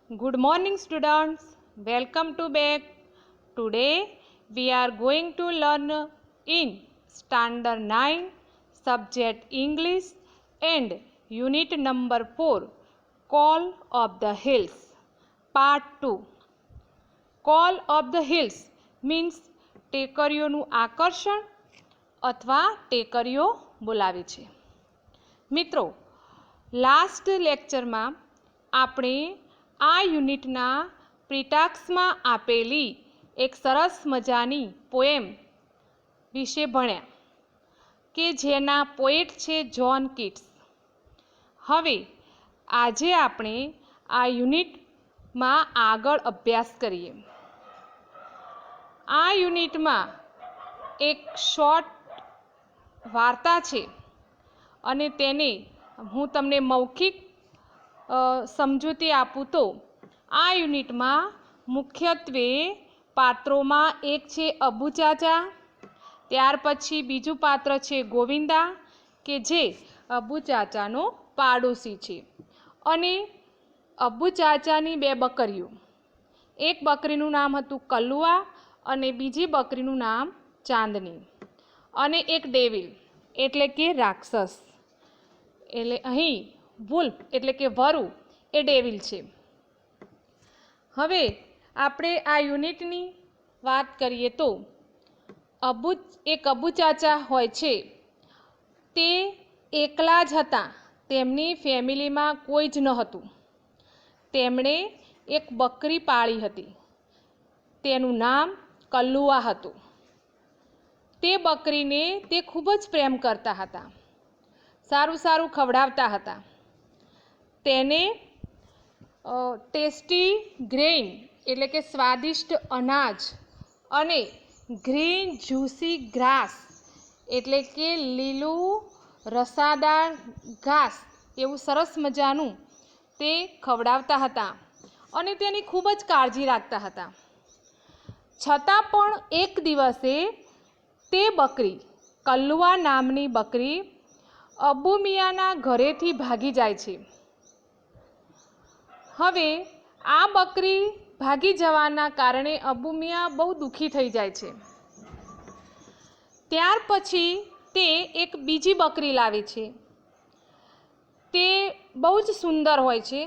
Good morning, students. Welcome to back. Today we are going to learn in Standard 9, Subject English and Unit number 4, Call of the Hills, Part 2. Call of the Hills means ટેકરીઓનું આકર્ષણ અથવા ટેકરીઓ બોલાવે છે. મિત્રો, last લેક્ચરમાં આપણે આ યુનિટના પ્રિટાક્સમાં આપેલી એક સરસ મજાની પોએમ વિશે ભણ્યા કે જેના પોએટ છે જ્હોન કીટ્સ. હવે આજે આપણે આ યુનિટમાં આગળ અભ્યાસ કરીએ. આ યુનિટમાં એક શોર્ટ વાર્તા છે અને તેને હું તમને મૌખિક સમજૂતી આપું તો આ યુનિટમાં મુખ્યત્વે પાત્રોમાં એક છે અબુ ચાચા, ત્યાર પછી બીજું પાત્ર છે ગોવિંદા કે જે અબુ ચાચાનો પાડોશી છે, અને અબુ ચાચાની બે બકરીઓ, એક બકરીનું નામ હતું કલ્લુઆ અને બીજી બકરીનું નામ ચાંદની, અને એક ડેવિલ એટલે કે રાક્ષસ, એટલે અહીં વુલ્ફ એટલે કે વરુ એ ડેવિલ છે. હવે આપણે આ યુનિટની વાત કરીએ તો એક અબુ ચાચા હોય છે તે એકલા જ હતા, તેમની ફેમિલીમાં કોઈ જ ન હતું. તેમણે એક બકરી પાળી હતી, તેનું નામ કલ્લુઆ હતું. તે બકરીને તે ખૂબ જ પ્રેમ કરતા હતા, સારું સારું ખવડાવતા હતા. તેને ટેસ્ટી ગ્રેઇન એટલે કે સ્વાદિષ્ટ અનાજ અને ગ્રીન જ્યુસી ગ્રાસ એટલે કે લીલું રસાદાર ઘાસ એવું સરસ મજાનું તે ખવડાવતા હતા અને તેની ખૂબ જ કાળજી રાખતા હતા. છતાં પણ એક દિવસે તે બકરી, કલ્લુઆ નામની બકરી, અબુ મિયાના ઘરેથી ભાગી જાય છે. હવે આ બકરી ભાગી જવાના કારણે અબુ મિયા બહુ દુઃખી થઈ જાય છે. ત્યાર પછી તે એક બીજી બકરી લાવે છે. તે બહુ જ સુંદર હોય છે,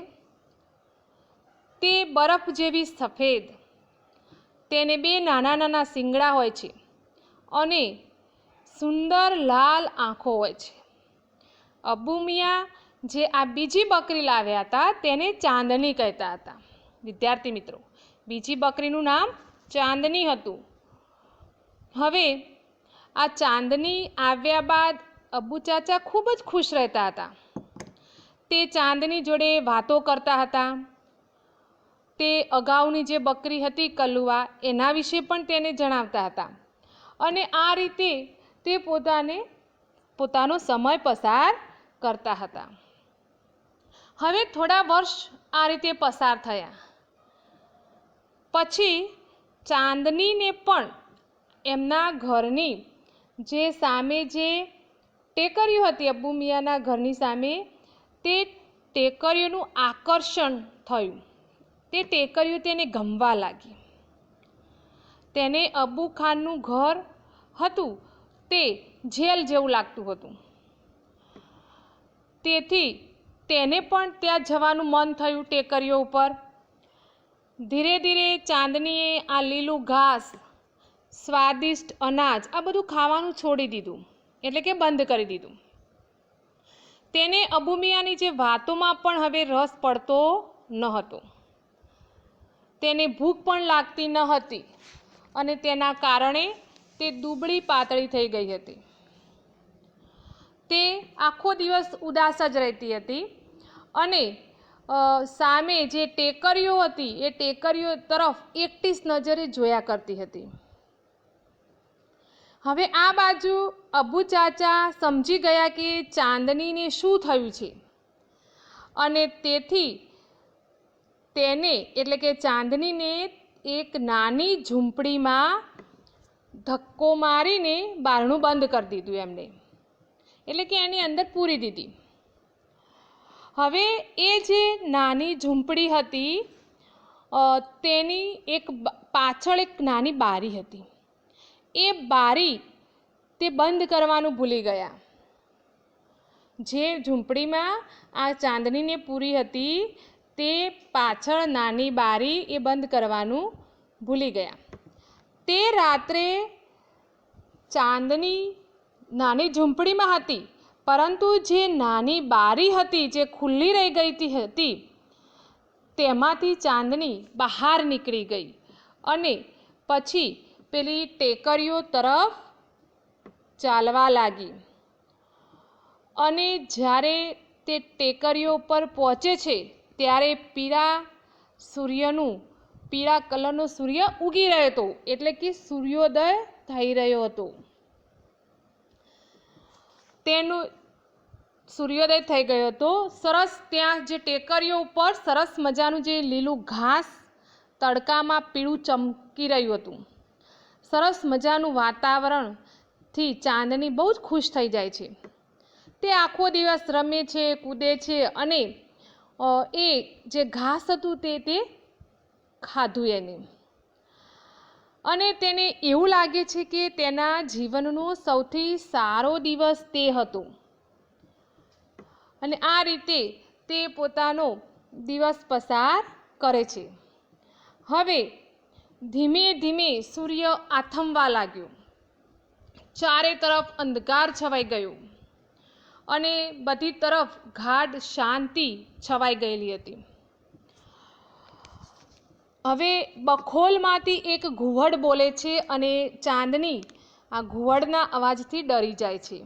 તે બરફ જેવી સફેદ, તેને બે નાના નાના શિંગડા હોય છે અને સુંદર લાલ આંખો હોય છે. અબુ મિયા જે આ બીજી બકરી લાવ્યા હતા તેને ચાંદની કહેતા હતા. વિદ્યાર્થી મિત્રો, બીજી બકરીનું નામ ચાંદની હતું. હવે આ ચાંદની આવ્યા બાદ અબુ ચાચા ખૂબ જ ખુશ રહેતા હતા. તે ચાંદની જોડે વાતો કરતા હતા. તે અગાઉની જે બકરી હતી કલ્લુઆ એના વિશે પણ તેને જણાવતા હતા અને આ રીતે તે પોતાનો સમય પસાર કરતા હતા. હવે થોડા વર્ષ આ રીતે પસાર થયા પછી ચાંદનીને પણ એમના ઘરની જે સામે જે ટેકરીઓ હતી અબુ મિયાના ઘરની સામે, તે ટેકરીઓનું આકર્ષણ થયું. તે ટેકરીઓ તેને ગમવા લાગી. તેને અબુ ખાનનું ઘર હતું તે જેલ જેવું લાગતું હતું, તેથી તેને પણ ત્યાં જવાનું મન થયું ટેકરીઓ ઉપર. ધીરે ધીરે ચાંદનીએ આ લીલું ઘાસ, સ્વાદિષ્ટ અનાજ આ બધું ખાવાનું છોડી દીધું, એટલે કે બંધ કરી દીધું. તેને અબુ મિયાની જે વાતોમાં પણ હવે રસ પડતો ન હતો. તેને ભૂખ પણ લાગતી ન હતી અને તેના કારણે તે દુબળી પાતળી થઈ ગઈ હતી. તે આખો દિવસ ઉદાસ જ રહેતી હતી અને સામે જે ટેકરીઓ હતી એ ટેકરીઓ તરફ એકટીસ નજરે જોયા કરતી હતી. હવે આ બાજુ અબુ ચાચા સમજી ગયા કે ચાંદનીને શું થયું છે અને તેથી તેને એટલે કે ચાંદનીને એક નાની ઝૂંપડીમાં ધક્કો મારીને બારણું બંધ કરી દીધું એમને, એટલે કે એની અંદર પૂરી દીધી. હવે એ જે નાની ઝૂંપડી હતી તેની પાછળ એક નાની બારી હતી. એ બારી તે બંધ કરવાનું ભૂલી ગયા. જે ઝૂંપડીમાં આ ચાંદનીને પૂરી હતી તે પાછળ નાની બારી એ બંધ કરવાનું ભૂલી ગયા. તે રાત્રે ચાંદની નાની ઝૂંપડીમાં હતી, પરંતુ જે નાની બારી હતી જે ખુલ્લી રહી ગઈ હતી તેમાંથી ચાંદની બહાર નીકળી ગઈ અને પછી પેલી ટેકરીઓ તરફ ચાલવા લાગી. અને જ્યારે તે ટેકરીઓ પર પહોંચે છે ત્યારે પીળા કલરનો સૂર્ય ઉગી રહ્યો હતો, એટલે કે સૂર્યોદય થઈ રહ્યો હતો. તેનું સૂર્યોદય થઈ ગયો હતો. સરસ ત્યાં જે ટેકરીઓ ઉપર સરસ મજાનું જે લીલું ઘાસ તડકામાં પીળું ચમકી રહ્યું હતું. સરસ મજાનું વાતાવરણથી ચાંદની બહુ જ ખુશ થઈ જાય છે. તે આખો દિવસ રમે છે, કૂદે છે અને એ જે ઘાસ હતું તે ખાધું એને. અને તેને એવું લાગે છે કે તેના જીવનનો સૌથી સારો દિવસ તે હતો. અને આ રીતે તે પોતાનો દિવસ પસાર કરે છે. હવે ધીમે ધીમે સૂર્ય આથમવા લાગ્યો. ચારે તરફ અંધકાર છવાઈ ગયો અને બધી તરફ ગાઢ શાંતિ છવાઈ ગયેલી હતી. હવે બખોલમાંથી એક ઘુવડ બોલે છે અને ચાંદની આ ઘુવડના અવાજથી ડરી જાય છે.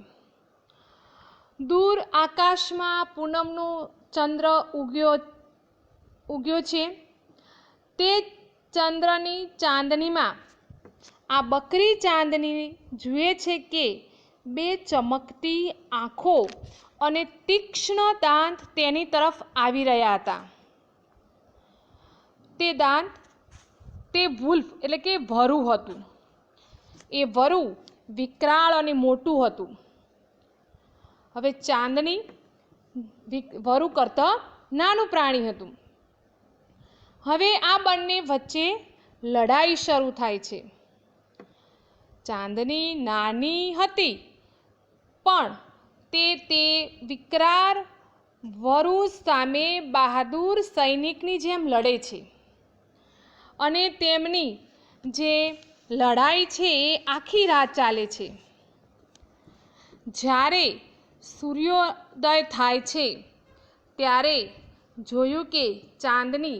દૂર આકાશમાં પૂનમનો ચંદ્ર ઉગ્યો છે. તે ચંદ્રની ચાંદનીમાં આ બકરી ચાંદની જુએ છે કે બે ચમકતી આંખો અને તીક્ષ્ણ દાંત તેની તરફ આવી રહ્યા હતા. તે વુલ્ફ એટલે કે વરુ હતું. એ વરુ વિકરાળ અને મોટું હતું. હવે ચાંદની વરુ કરતાં નાનું પ્રાણી હતું. હવે આ બંને વચ્ચે લડાઈ શરૂ થાય છે. ચાંદની નાની હતી પણ તે વિકરાળ વરુ સામે બહાદુર સૈનિકની જેમ લડે છે. અને તેમની જે લડાઈ છે એ આખી રાત ચાલે છે. જ્યારે સૂર્યોદય થાય છે ત્યારે જોયું કે ચાંદની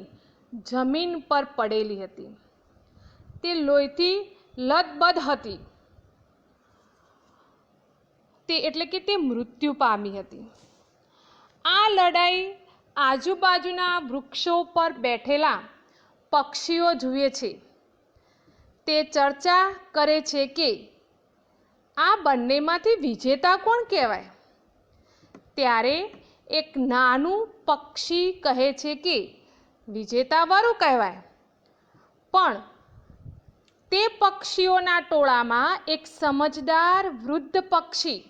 જમીન પર પડેલી હતી. તે લોહીથી લથબથ હતી. એટલે કે તે મૃત્યુ પામી હતી. આ લડાઈ આજુબાજુના વૃક્ષો પર બેઠેલા પક્ષીઓ જુએ છે. તે ચર્ચા કરે છે કે આ બંનેમાંથી વિજેતા કોણ કહેવાય. ત્યારે એક નાનું પક્ષી કહે છે કે વિજેતા વરુ કહેવાય. પણ તે પક્ષીઓના ટોળામાં એક સમજદાર વૃદ્ધ પક્ષી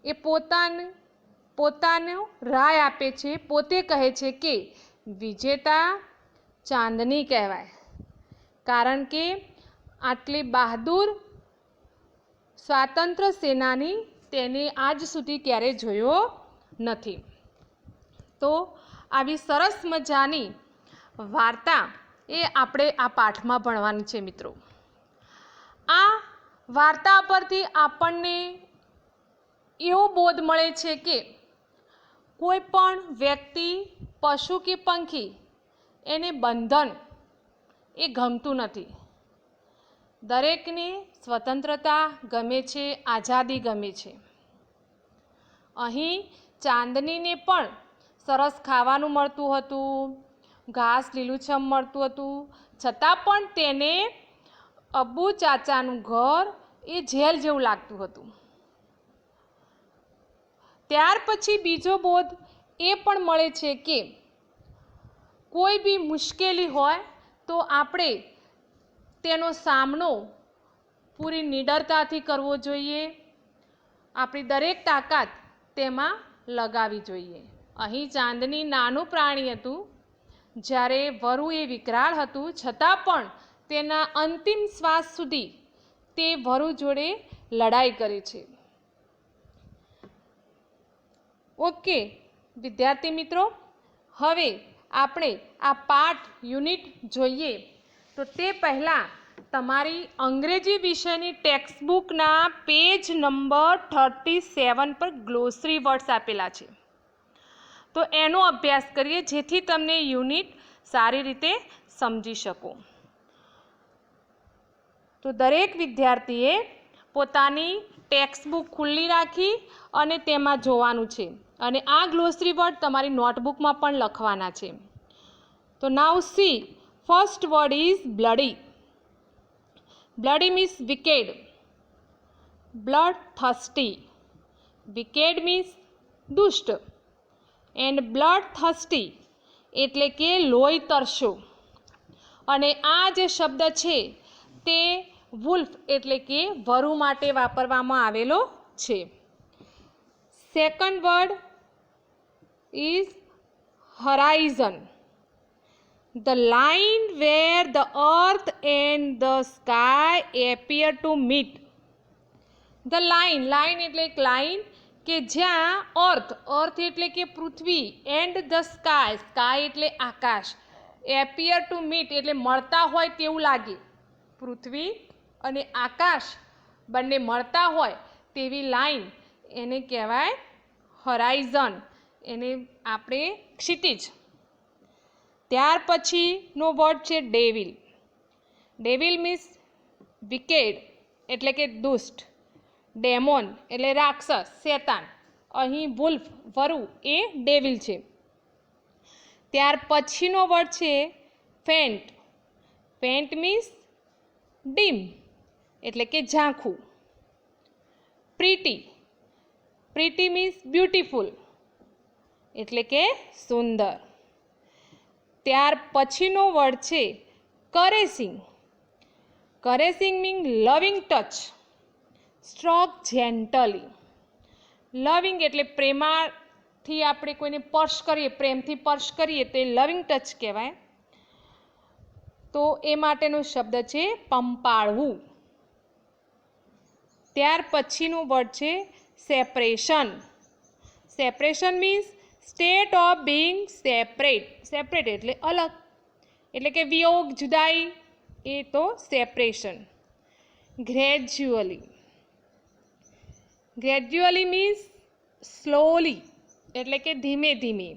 એ પોતાનો રાય આપે છે. પોતે કહે છે કે વિજેતા ચાંદની કહેવાય, કારણ કે આટલી બહાદુર સ્વાતંત્ર્ય સેનાની તેને આજ સુધી ક્યારેય જોયો નથી. તો આવી સરસ મજાની વાર્તા એ આપણે આ પાઠમાં ભણવાની છે મિત્રો. આ વાર્તા પરથી આપણને એવો બોધ મળે છે કે કોઈ પણ વ્યક્તિ, પશુ કે પંખી એને બંધન એ ગમતું નથી. દરેકને સ્વતંત્રતા ગમે છે, આઝાદી ગમે છે. અહીં ચાંદનીને પણ સરસ ખાવાનું મળતું હતું, ઘાસ લીલુંછમ મળતું હતું, છતાં પણ તેને અબ્બુ ચાચાનું ઘર એ જેલ જેવું લાગતું હતું. ત્યાર પછી બીજો બોધ એ પણ મળે છે કે કોઈ બી મુશ્કેલી હોય તો આપણે તેનો સામનો પૂરી નિડરતાથી કરવો જોઈએ. આપણી દરેક તાકાત તેમાં લગાવવી જોઈએ. અહીં ચાંદની નાનું પ્રાણી હતું, જ્યારે વરુ એ વિકરાળ હતું છતાં પણ તેના અંતિમ શ્વાસ સુધી તે વરુ જોડે લડાઈ કરે છે. ઓકે વિદ્યાર્થી મિત્રો, હવે આપણે આ પાઠ યુનિટ જોઈએ તો તે પહેલાં તમારી અંગ્રેજી વિષયની ટેક્સ્ટબુકના પેજ નંબર 37 પર ગ્લોસરી વર્ડ્સ આપેલા છે, તો એનો અભ્યાસ કરીએ જેથી તમને યુનિટ સારી રીતે સમજી શકો. તો દરેક વિદ્યાર્થીએ પોતાની ટેક્સ્ટબુક ખુલ્લી રાખી અને તેમાં જોવાનું છે અને આ ગ્લોસરી વર્ડ તમારી નોટબુકમાં પણ લખવાના છે. તો now see, first word is bloody. Bloody means wicked, blood thirsty. Wicked means દુષ્ટ એન્ડ બ્લડ થર્સ્ટી એટલે કે લોહી તરસો. અને આ જે શબ્દ છે તે વુલ્ફ એટલે કે વરુ માટે વાપરવામાં આવેલો છે. Second word is horizon. The line where the earth and the sky appear to meet. The line એટલે એક લાઈન કે જ્યાં અર્થ એટલે કે પૃથ્વી, એન્ડ ધ સ્કાય એટલે આકાશ, એપિયર ટુ મીટ એટલે મળતા હોય તેવું લાગે. પૃથ્વી અને આકાશ બંને મળતા હોય તેવી લાઈન એને કહેવાય હોરાઇઝન, એને આપણે ક્ષિતિજ. ત્યાર પછીનો વર્ડ છે ડેવિલ. ડેવિલ મીન્સ વિકેડ એટલે કે દુષ્ટ, ડેમોન એટલે રાક્ષસ, શેતાન. અહીં વુલ્ફ વરુ એ ડેવિલ છે. ત્યાર પછીનો વર્ડ છે ફેન્ટ. ફેન્ટ મીન્સ ડીમ એટલે કે ઝાંખું. પ્રીટી. પ્રીટી મીન્સ બ્યુટીફુલ એટલે કે સુંદર. ત્યાર પછીનો વર્ડ છે કરેસિંગ. કરેસિંગ મીન લવિંગ ટચ, સ્ટ્રોક જેન્ટલી. લવિંગ એટલે પ્રેમાથી આપણે કોઈને સ્પર્શ કરીએ, પ્રેમથી સ્પર્શ કરીએ તો એ લવિંગ ટચ કહેવાય. તો એ માટેનો શબ્દ છે પંપાળવું. ત્યાર પછીનો વર્ડ છે separation. Separation means state of being separate. Separate એટલે અલગ, એટલે કે વિયોગ, જુદાઈ, એ તો separation. Gradually. Gradually means slowly એટલે કે ધીમે ધીમે.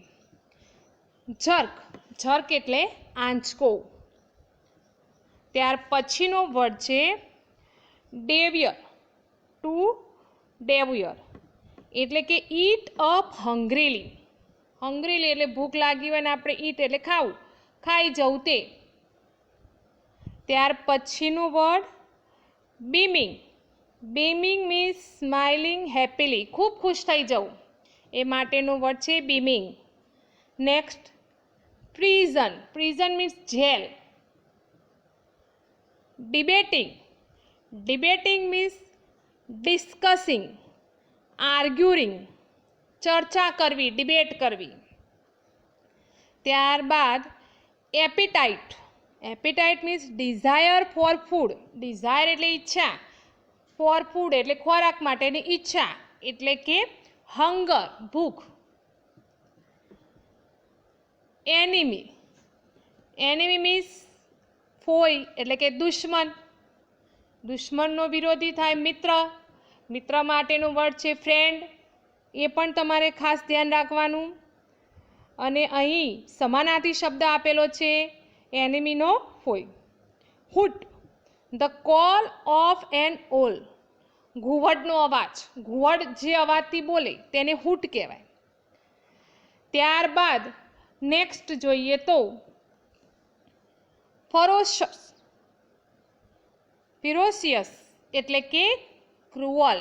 જર્ક. જર્ક એટલે આંચકો. ત્યાર પછીનો વર્ડ છે ડેવિયર. ટુ ડેવિયર એટલે કે ઈટ અપ હંગ્રીલી. હંગ્રીલી એટલે ભૂખ લાગી હોય ને આપણે ઈટ એટલે ખાવું, ખાઈ જવું તે. ત્યાર પછીનો word beaming. Beaming means smiling happily, ખૂબ ખુશ થઈ જવું, એ માટેનો વર્ડ છે beaming. Next prison. Prison means જેલ. Debating. Debating means discussing, arguing, ચર્ચા કરવી, ડિબેટ કરવી. ત્યારબાદ appetite. Appetite means desire for food. Desire એટલે ઈચ્છા, ફોર ફૂડ એટલે ખોરાક માટેની ઈચ્છા, એટલે કે હંગર, ભૂખ. એનિમી. એનિમી મીન્સ ફોઈ એટલે કે દુશ્મન. દુશ્મનનો વિરોધી થાય મિત્ર. મિત્ર માટેનો વર્ડ છે ફ્રેન્ડ, એ પણ તમારે ખાસ ધ્યાન રાખવાનું. અને અહીં સમાનાર્થી શબ્દ આપેલો છે એનિમીનો ફોઈ. Hoot. The call of an owl. ઘુવડનો અવાજ. ઘુવડ જે અવાજથી બોલે તેને હુટ કહેવાય. ત્યારબાદ નેક્સ્ટ જોઈએ તો ફરોશિયસ. ફિરોશિયસ એટલે કે ક્રુઅલ.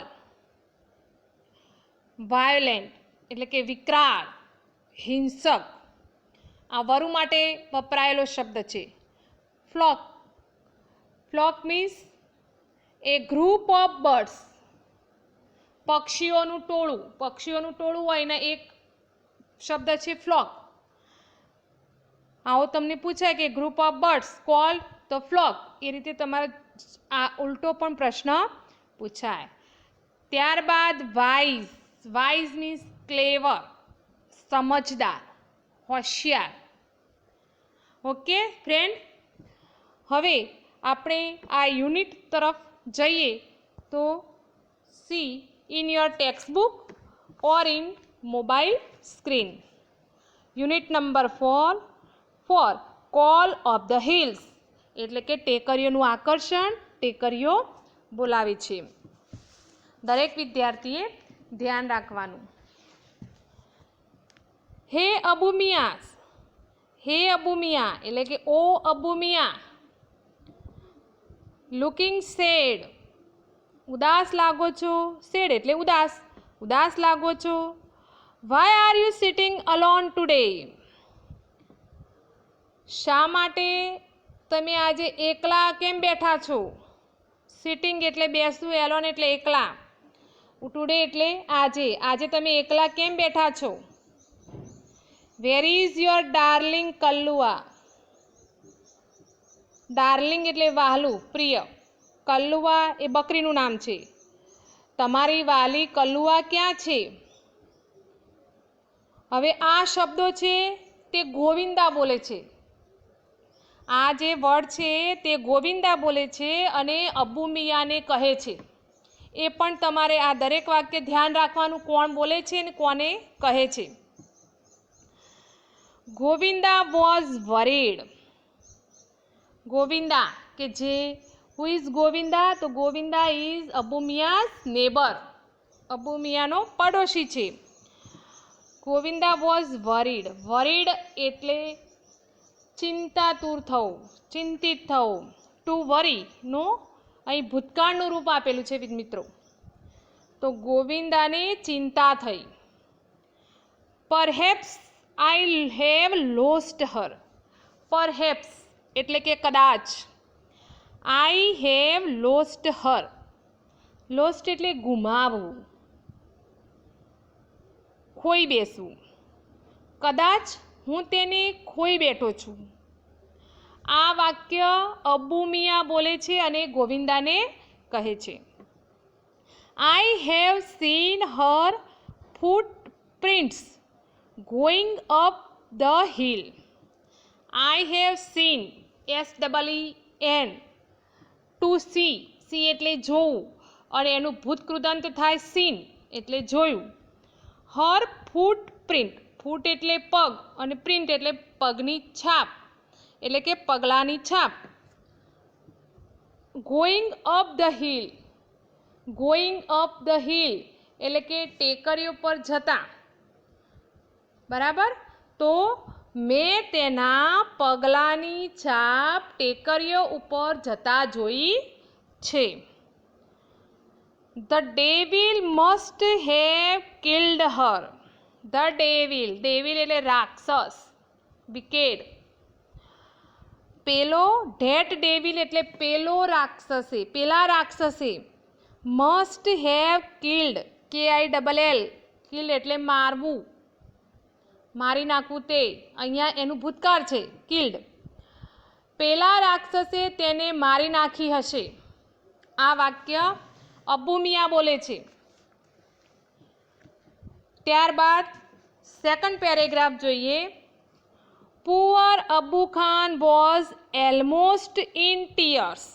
વાયોલેન્ટ એટલે કે વિકરાળ, હિંસક. આ વરુ માટે વપરાયેલો શબ્દ છે. Flock. Flock means a group of birds. પક્ષીઓનું ટોળું. પક્ષીઓનું ટોળું હોય ને એક શબ્દ છે ફ્લોક. આવો તમને પૂછાય કે group of birds called the flock, એ રીતે તમારે આ ઉલટો પણ પ્રશ્ન પૂછાય. ત્યારબાદ વાઇઝ. વાઇઝ મીન્સ ક્લેવર, સમજદાર, હોશિયાર. ઓકે ફ્રેન્ડ, હવે આપણે આ યુનિટ તરફ જઈએ તો C in your text book or in mobile screen. Unit number 4 call of the hills, એટલે કે ટેકરીઓનું આકર્ષણ, ટેકરીઓ બોલાવે છે. દરેક વિદ્યાર્થીએ ધ્યાન રાખવાનું. હે અબુ મિયાસ, હે અબુ મિયા એટલે કે ઓ અબુ મિયા, લુકિંગ સેડ, ઉદાસ લાગો છો. સેડ એટલે ઉદાસ, ઉદાસ લાગો છો. Why are you sitting alone today, શા માટે તમે આજે એકલા કેમ બેઠા છો. સિટિંગ એટલે બેસવું, એલોન એટલે એકલા, ટુડે એટલે આજે, આજે તમે એકલા કેમ બેઠા છો. Where is your darling Kallua, darling એટલે વહાલું, પ્રિય. કલ્લુઆ એ બકરીનું નામ છે. તમારી વાલી કલ્લુઆ ક્યાં છે. હવે આ શબ્દો છે તે ગોવિંદા બોલે છે. આ જે વર્ડ છે તે ગોવિંદા બોલે છે અને અબુ મિયાને કહે છે. એ પણ તમારે આ દરેક વાક્ય ધ્યાન રાખવાનું, કોણ બોલે છે અને કોને કહે છે. Govinda was worried. ગોવિંદા કે જે હુ ઇઝ ગોવિંદા, તો ગોવિંદા ઇઝ અબુ મિયાઝ નેબર, અબુ મિયાનો પડોશી છે. Govinda was worried. વરીડ એટલે ચિંતાતુર થવું, ચિંતિત થવું. ટુ વરીનો અહીં ભૂતકાળનું રૂપ આપેલું છે મિત્રો. તો ગોવિંદાને ચિંતા થઈ. Perhaps I have lost her. Perhaps એટલે કે કદાચ. I have lost her. Lost એટલે ગુમાવવું, ખોઈ બેસવું. કદાચ હું તેને ખોઈ બેઠો છું. આ વાક્ય અબુ મિયા બોલે છે અને ગોવિંદાને કહે છે. I have seen her footprints going up the hill. I have seen, SEEN, to see, see એટલે જોવું અને એનું ભૂતકૃદંત થાય સીન એટલે જોયું. હર ફૂટપ્રિન્ટ, ફૂટ એટલે પગ અને પ્રિન્ટ એટલે પગની છાપ, એટલે કે પગલાંની છાપ. Going up the hill, going up the hill એટલે કે ટેકરીઓ પર જતા. બરાબર, તો મેં તેના પગલાંની છાપ ટેકરીઓ ઉપર જતા જોઈ છે. The devil must have killed Har. The devil, devil એટલે રાક્ષસ, વિકેડ. પેલો, ધેટ ડેવિલ એટલે પેલો રાક્ષસે, પેલા રાક્ષસે. Must have killed, KILL, killed એટલે મારવું, મારી નાખવું તે. અહીંયા એનું ભૂતકાળ છે કિલ્ડ. પેલા રાક્ષસે તેને મારી નાખી હશે. આ વાક્ય અબુ મિયા બોલે છે. ત્યારબાદ સેકન્ડ પેરેગ્રાફ જોઈએ. Poor Abu Khan was almost in tears.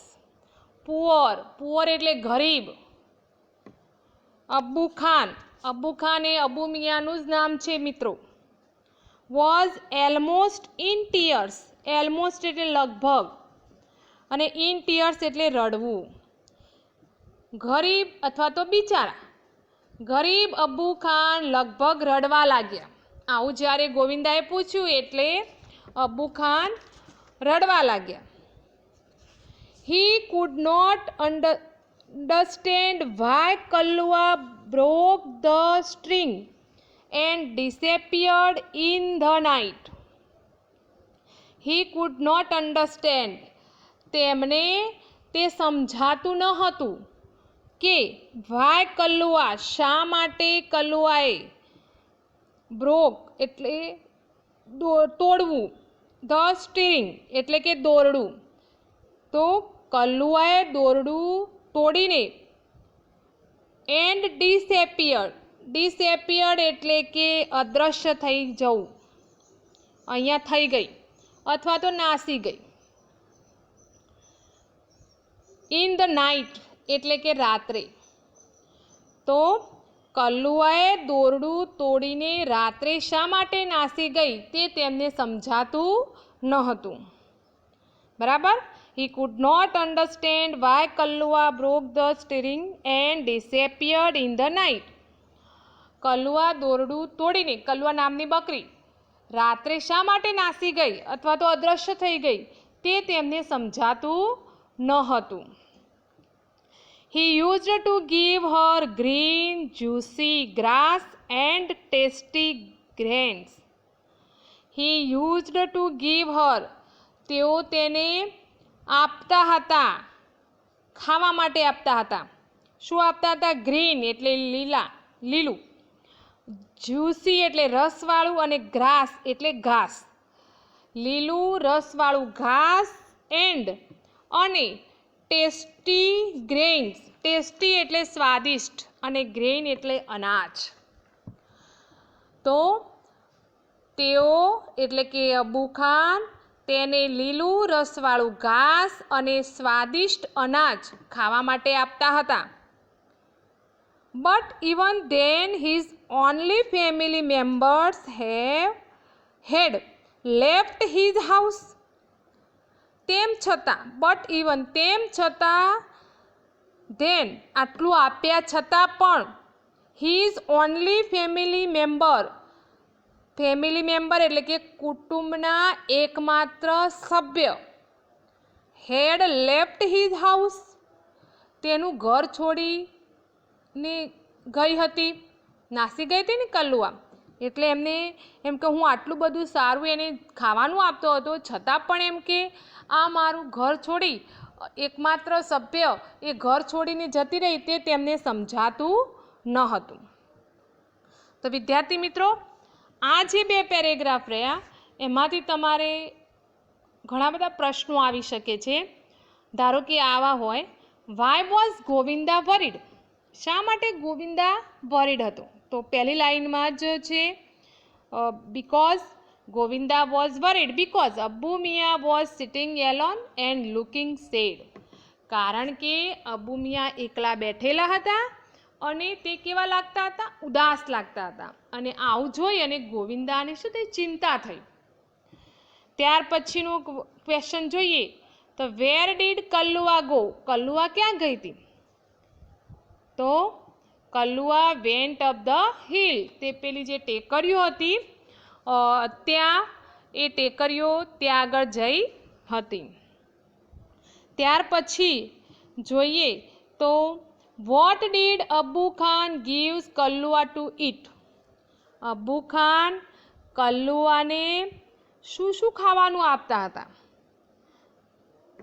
Poor, poor એટલે ગરીબ. અબુ ખાન, અબુ ખાન એ અબુ મિયાનું જ નામ છે મિત્રો. Was almost in tears, almost એટલે લગભગ અને ઇન ટીયર્સ એટલે રડવું. ગરીબ અથવા તો બિચારા. ગરીબ અબુ ખાન લગભગ રડવા લાગ્યા. આવું જ્યારે ગોવિંદાએ પૂછ્યું એટલે અબુ ખાન રડવા લાગ્યા. He could not understand why Kallua broke the string and disappeared in the night. He could not understand, તેમને તે સમજાતું ન હતું કે વાય કલ્લુઆ, શા માટે કલ્લુઆએ, બ્રોક એટલે તોડવું, ધ સ્ટીરિંગ એટલે કે દોરડું. તો કલુઆએ દોરડું તોડીને એન્ડ ડિસએપિયર્ડ એટલે કે અદૃશ્ય થઈ જવું, અહીંયા થઈ ગઈ અથવા તો નાસી ગઈ. ઇન ધ નાઇટ એટલે કે રાત્રે. તો કલુઆએ દોરડું તોડીને રાત્રે શા માટે નાસી ગઈ તે તેમને સમજાતું ન હતું. બરાબર. He could not understand why Kallua broke the steering and disappeared in the night. Kalua દોરડું તોડીને, કલુઆ નામની બકરી રાત્રે શા માટે નાસી ગઈ અથવા તો અદૃશ્ય થઈ ગઈ તે તેમને સમજાતું ન હતું. He used to give her green, juicy grass and tasty grains. He used to give her. તેઓ તેને આપતા હતા, ખાવા માટે આપતા હતા. શું આપતા હતા? ગ્રીન એટલે લીલું, જ્યુસી એટલે રસવાળું, અને ગ્રાસ એટલે ઘાસ. લીલું રસવાળું ઘાસ અને ટેસ્ટી ગ્રેઇન્સ. ટેસ્ટી એટલે સ્વાદિષ્ટ અને ગ્રેઇન એટલે અનાજ. તો તેઓ એટલે કે અબુ ખાન તેને લીલું રસવાળું ઘાસ અને સ્વાદિષ્ટ અનાજ ખાવા માટે આપતા હતા. But even then his only family members head left his house. તેમ છતાં ધેન આટલું આપ્યા છતાં પણ હિઝ ઓનલી ફેમિલી મેમ્બર એટલે કે કુટુંબના એકમાત્ર સભ્ય હેડ લેફ્ટ હિઝ હાઉસ તેનું ઘર છોડીને ગઈ હતી, નાસી ગઈ હતી ને કલુઆ. એટલે એમને એમ કે હું આટલું બધું સારું એને ખાવાનું આપતો હતો છતાં પણ એમ કે આ મારું ઘર છોડી, એકમાત્ર સભ્ય એ ઘર છોડીને જતી રહી તે તેમને સમજાતું ન હતું. તો વિદ્યાર્થી મિત્રો, આ જે 2 પેરેગ્રાફ રહ્યા એમાંથી તમારે ઘણા બધા પ્રશ્નો આવી શકે છે. ધારો કે આવા હોય, વાય વોઝ ગોવિંદા વરીડ? શા માટે ગોવિંદા વરીડ હતો? તો પહેલી લાઈનમાં જ છે because Govinda was worried because Abbu Miya was sitting alone and looking sad. કારણ કે અબ્બુ મિયા એકલા બેઠેલા હતા અને તે કેવા લાગતા હતા? ઉદાસ લાગતા હતા. અને આવું જોઈ અને ગોવિંદાને શું થઈ? ચિંતા થઈ. ત્યાર પછીનો ક્વેશ્ચન જોઈએ તો વેર ડીડ કલ્લુઆ ગો? કલ્લુઆ ક્યાં ગઈ હતી? તો કલ્લુઆ વેન્ટ અપ ધ હિલ. તે પેલી જે ટેકરીઓ હતી ત્યાં એ ટેકરીઓ ત્યાં આગળ જઈ હતી. ત્યાર પછી જોઈએ તો what did Abbu Khan gives Kallua to it? Abbu Khan કલ્લુઆને શું શું ખાવાનું આપતા હતા?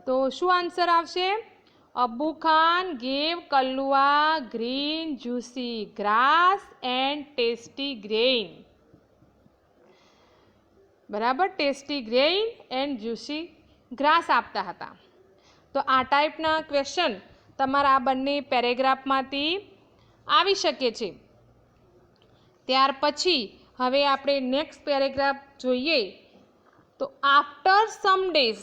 તો શું આન્સર આવશે? Abbu Khan gave Kallua green juicy grass and tasty grain. બરાબર, tasty grain and juicy grass આપતા હતા. તો આ ટાઈપના ક્વેશ્ચન તમારા આ બંને પેરેગ્રાફમાંથી આવી શકે છે. ત્યાર પછી હવે આપણે નેક્સ્ટ પેરેગ્રાફ જોઈએ તો after some days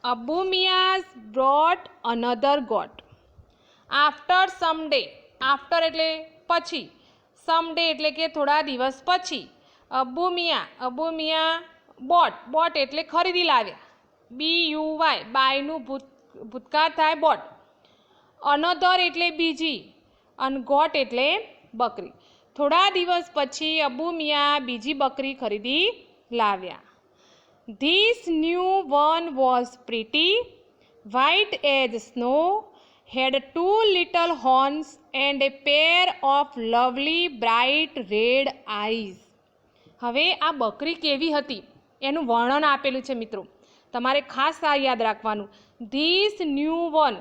Abbu Miya's brought another goat. After some day, after એટલે પછી, સમ ડે એટલે કે થોડા દિવસ પછી. અબ્બુ મિયા બોટ એટલે ખરીદી લાવ્યા, BUY બાયનું ભૂતકાળ થાય બોટ. અનધર એટલે બીજી અને ગોટ એટલે બકરી. થોડા દિવસ પછી અબ્બુ મિયા બીજી બકરી ખરીદી લાવ્યા. This new one was pretty white as snow, had 2 little horns and a pair of lovely bright red eyes. હવે આ બકરી કેવી હતી એનું વર્ણન આપેલું છે મિત્રો, તમારે ખાસ આ યાદ રાખવાનું. ધીસ ન્યૂ વન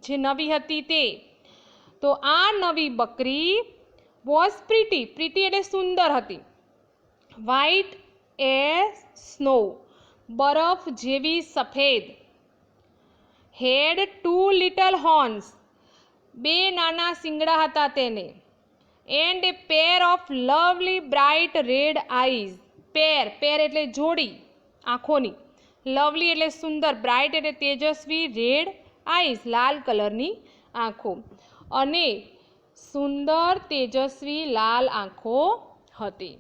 જે નવી હતી તે. તો આ નવી બકરી વોઝ પ્રીટી એટલે સુંદર હતી. વ્હાઇટ એઝ સ્નો બરફ જેવી સફેદ. હેડ 2 little horns, 2 નાના શિંગડા હતા તેને. And a pair of lovely bright red eyes. Pair એટલે જોડી આંખોની, લવલી એટલે સુંદર, બ્રાઇટ એટલે તેજસ્વી, રેડ આઈઝ લાલ કલરની આંખો. અને સુંદર તેજસ્વી લાલ આંખો હતી.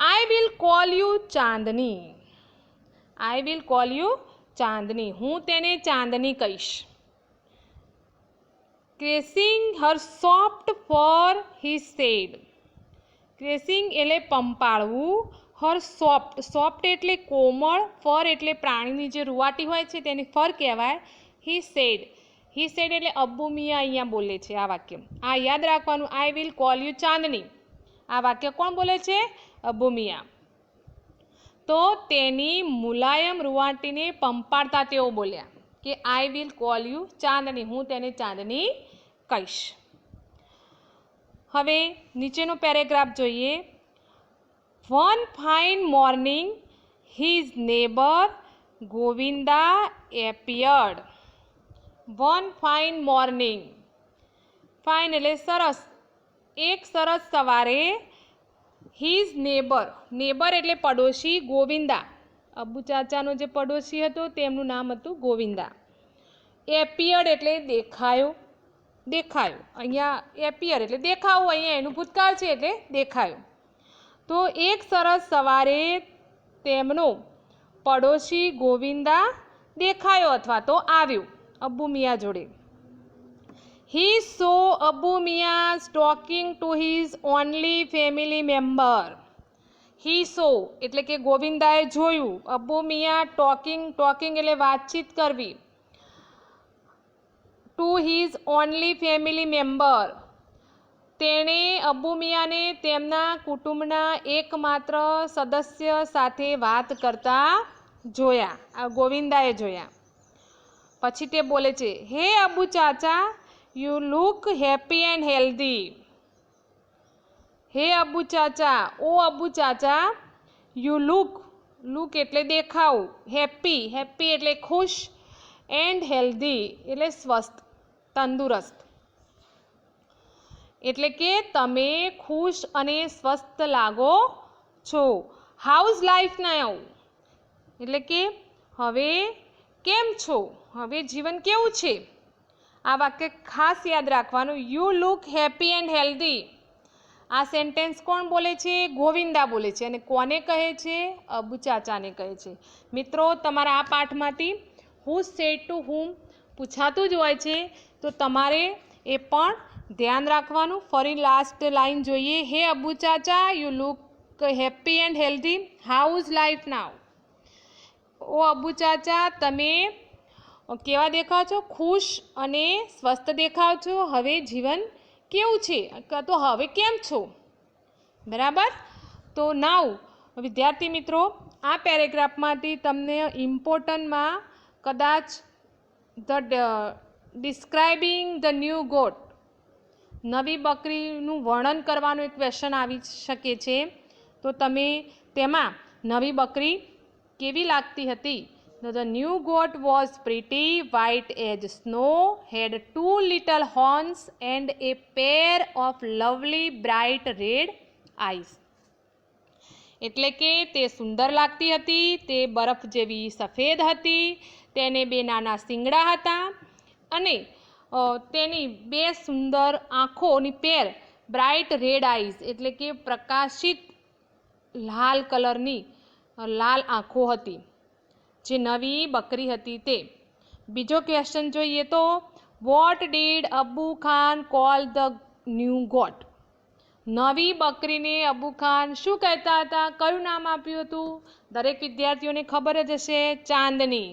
I will call you Chandni. I will call you Chandni. હું તેને ચાંદની કહીશ. ક્રેસિંગ હર સોફ્ટ ફર હી સેડ. ક્રેસિંગ એટલે પંપાળવું, હર સોફ્ટ, સોફ્ટ એટલે કોમળ, ફર એટલે પ્રાણીની જે રૂવાટી હોય છે તેની ફર કહેવાય. હી સેડ, હી સેડ એટલે અબ્બુ મિયા અહીંયા બોલે છે આ વાક્ય. આ યાદ રાખવાનું, આઈ વિલ કોલ યુ ચાંદની. આ વાક્ય કોણ બોલે છે? અબ્બુ મિયા. તો તેની મુલાયમ રૂવાટીને પંપાળતા તેઓ બોલ્યા કે આઈ વિલ કોલ યુ ચાંદની. હું તેને ચાંદની કહીશ. હવે નીચેનો પેરેગ્રાફ જોઈએ. One fine morning his neighbour Govinda appeared. One fine morning. Fine એટલે સરસ. એક સરસ સવારે હિઝ નેબર, નેબર એટલે પડોશી, ગોવિંદા, અબ્બુ ચાચાનો જે પડોશી હતો તેમનું નામ હતું ગોવિંદા. એપિયર્ડ એટલે દેખાયો, દેખાયો. અહીંયા એપિયર એટલે દેખાવું, અહીંયા એનું ભૂતકાળ છે એટલે દેખાયો. તો એક સરસ સવારે તેમનો પડોશી ગોવિંદા દેખાયો અથવા તો આવ્યો અબ્બુ મિયા જોડે. He saw Abu Mias talking to his only family member. He saw એટલે કે ગોવિંદાએ જોયું. અબ્બુ મિયા ટોકિંગ, ટોકિંગ એટલે વાતચીત કરવી. To his only family member. તેણે અબ્બુ મિયાને તેમના કુટુંબના એકમાત્ર સદસ્ય સાથે વાત કરતા જોયા. આ ગોવિંદાએ જોયા. પછી તે બોલે છે, hey Abbu Chacha, you look happy and healthy. Hey Abbu Chacha, oh Abbu Chacha, you look, look એટલે દેખાવું, હેપી, હેપી એટલે ખુશ, એન્ડ હેલ્ધી એટલે સ્વસ્થ, તંદુરસ્ત. એટલે કે તમે ખુશ અને સ્વસ્થ લાગો છો. હાઉઝ લાઈફ નાઉ એટલે કે હવે કેમ છો, હવે જીવન કેવું છે. આ વાક્ય ખાસ યાદ રાખવાનું. You look happy and healthy. આ સેન્ટેન્સ કોણ બોલે છે? ગોવિંદા બોલે છે. અને કોને કહે છે? અબ્બુ ચાચાને કહે છે. મિત્રો, તમારા આ પાઠમાંથી હુ સેડ ટુ હુમ પૂછાતું જ હોય છે, તો તમારે એ પણ ધ્યાન રાખવાનું. ફરી લાસ્ટ લાઈન જોઈએ. Hey Abbu Chacha, you look happy and healthy. How's life now. Oh Abbu Chacha, તમે કેવા દેખાવ છો? ખુશ અને સ્વસ્થ દેખાવ છો. હવે જીવન કેવું છે, તો હવે કેમ છો? બરાબર. તો નાઉ વિદ્યાર્થી મિત્રો, આ પેરેગ્રાફમાંથી તમને ઇમ્પોર્ટન્ટમાં કદાચ ડિસ્ક્રાઇબિંગ ધ ન્યૂ ગોટ, નવી બકરીનું વર્ણન કરવાનું એક ક્વેશ્ચન આવી શકે છે. તો તમે તેમાં નવી બકરી કેવી લાગતી હતી? The new goat was pretty, white as snow, had 2 little horns and a pair of lovely bright red eyes. એટલે કે તે સુંદર લાગતી હતી, તે બરફ જેવી સફેદ હતી, તેને 2 નાના શિંગડા હતા અને તેની 2 સુંદર આંખોની પેર બ્રાઇટ રેડ આઈઝ એટલે કે પ્રકાશિત લાલ કલરની લાલ આંખો હતી. જે નવી બકરી હતી તે. બીજો ક્વેશ્ચન જોઈએ તો what did Abbu Khan call the new goat. નવી બકરીને અબ્બુ ખાન શું કહેતા હતા? કયું નામ આપ્યું હતું? દરેક વિદ્યાર્થીઓને ખબર જ હશે, ચાંદની.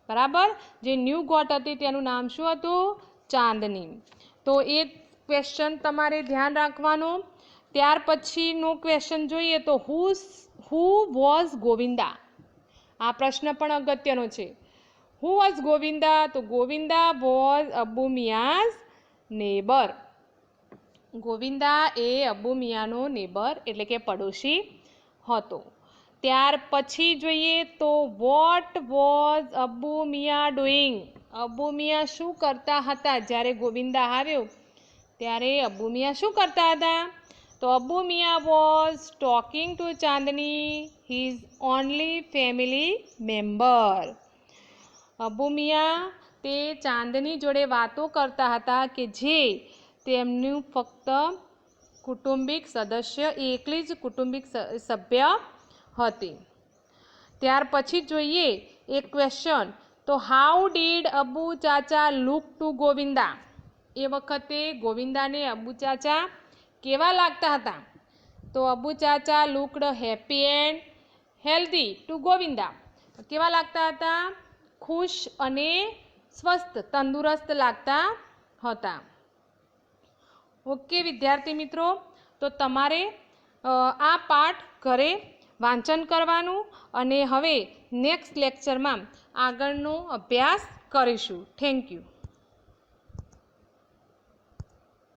બરાબર. જે ન્યૂ ગોટ હતી તેનું નામ શું હતું? ચાંદની. તો એ ક્વેશ્ચન તમારે ધ્યાન રાખવાનું. ત્યાર પછીનો ક્વેશ્ચન જોઈએ તો હુ વોઝ ગોવિંદા. આ પ્રશ્ન પણ અગત્યનો છે. Who was Govinda? તો ગોવિંદા વોઝ અબ્બુ મિયાઝ નેબર. ગોવિંદા એ અબ્બુ મિયાનો નેબર એટલે કે પડોશી હતો. ત્યાર પછી જોઈએ તો what was Abu Miya doing. Abu Miya શું કરતા હતા? જ્યારે ગોવિંદા આવ્યો ત્યારે અબુ મિયા શું કરતા હતા? તો Abu Miya was talking to Chandni, his only family member. Abu Miya તે ચાંદની જોડે વાતો કરતા હતા કે જે તેમનું ફક્ત કુટુંબિક સદસ્ય, એકલી જ કુટુંબિક સભ્ય હતી. ત્યાર પછી જોઈએ એક ક્વેશ્ચન, તો how did Abu Chacha look to Govinda. એ વખતે ગોવિંદાને અબુ ચાચા કેવા લાગતા હતા? તો Abu Chacha looked happy and healthy to Govinda. કેવા લાગતા હતા? ખુશ અને સ્વસ્થ, તંદુરસ્ત લાગતા હતા. ઓકે વિદ્યાર્થી મિત્રો, તો તમારે આ પાઠ ઘરે વાંચન કરવાનું અને હવે નેક્સ્ટ લેક્ચરમાં આગળનો અભ્યાસ કરીશું. Thank you.